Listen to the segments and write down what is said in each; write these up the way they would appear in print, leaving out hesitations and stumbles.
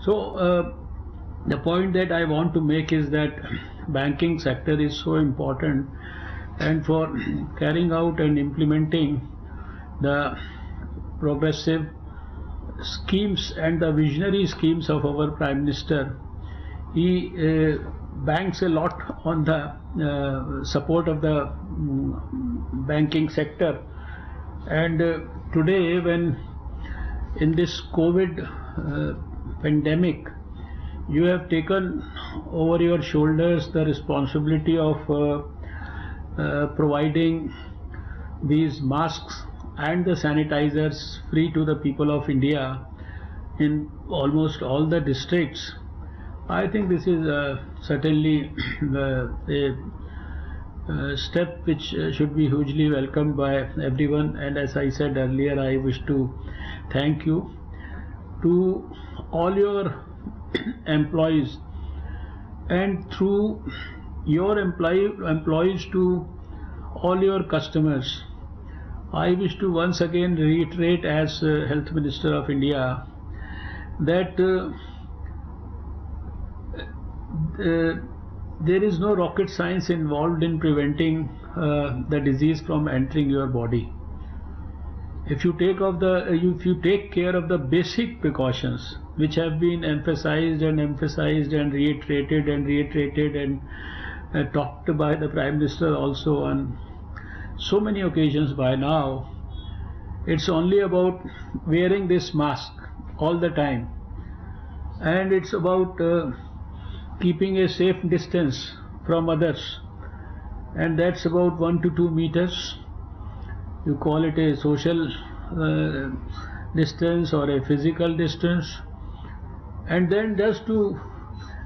So the point that I want to make is that banking sector is so important, and for carrying out and implementing the progressive schemes and the visionary schemes of our Prime Minister, he banks a lot on the support of the banking sector. And today, when in this COVID pandemic, you have taken over your shoulders the responsibility of providing these masks and the sanitizers free to the people of India in almost all the districts. I think this is certainly a step which should be hugely welcomed by everyone. And as I said earlier, I wish to thank you to all your employees, and through your employees to all your customers. I wish to once again reiterate as Health Minister of India that there is no rocket science involved in preventing the disease from entering your body. If you take care of the basic precautions which have been emphasized and reiterated and talked by the Prime Minister also on so many occasions by now, it's only about wearing this mask all the time, and it's about keeping a safe distance from others, and that's about 1 to 2 meters. You call it a social distance or a physical distance. And then just to,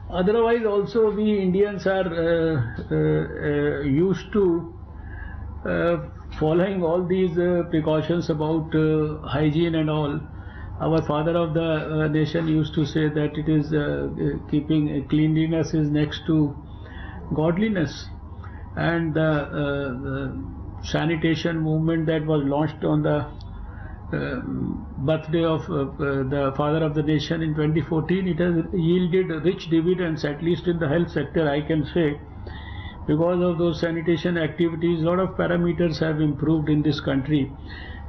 otherwise also we Indians are used to following all these precautions about hygiene and all. Our father of the nation used to say that it is keeping cleanliness is next to godliness, and the sanitation movement that was launched on the birthday of the father of the nation in 2014, it has yielded rich dividends, at least in the health sector, I can say. Because of those sanitation activities, a lot of parameters have improved in this country.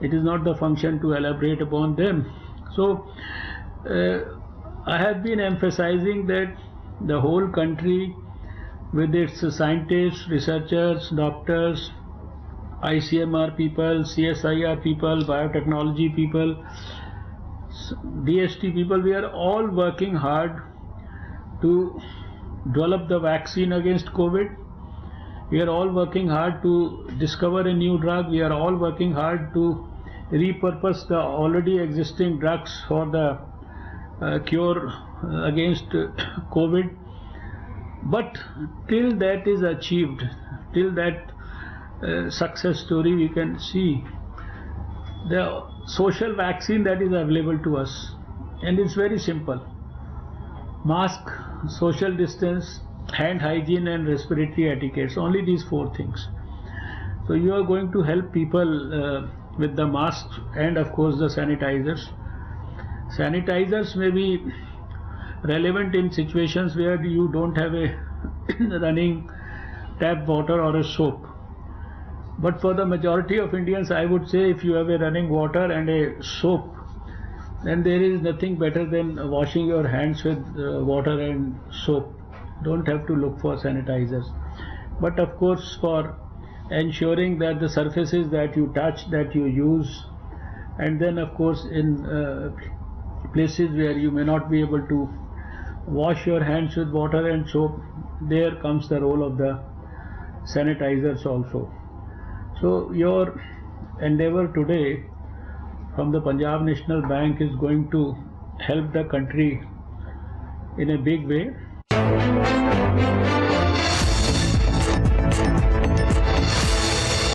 It is not the function to elaborate upon them. So I have been emphasizing that the whole country, with its scientists, researchers, doctors, ICMR people, CSIR people, biotechnology people, DST people, we are all working hard to develop the vaccine against COVID. We are all working hard to discover a new drug. We are all working hard to repurpose the already existing drugs for the cure against COVID. But till that is achieved, till that success story we can see, the social vaccine that is available to us, and it's very simple: mask, social distance, hand hygiene and respiratory etiquettes. Only these 4 things. So you are going to help people with the masks and of course the sanitizers. Sanitizers may be relevant in situations where you don't have a running tap water or a soap. But for the majority of Indians, I would say, if you have a running water and a soap, then there is nothing better than washing your hands with water and soap. Don't have to look for sanitizers. But of course, for ensuring that the surfaces that you touch, that you use, and then of course in places where you may not be able to wash your hands with water and soap, there comes the role of the sanitizers also. So your endeavor today from the Punjab National Bank is going to help the country in a big way.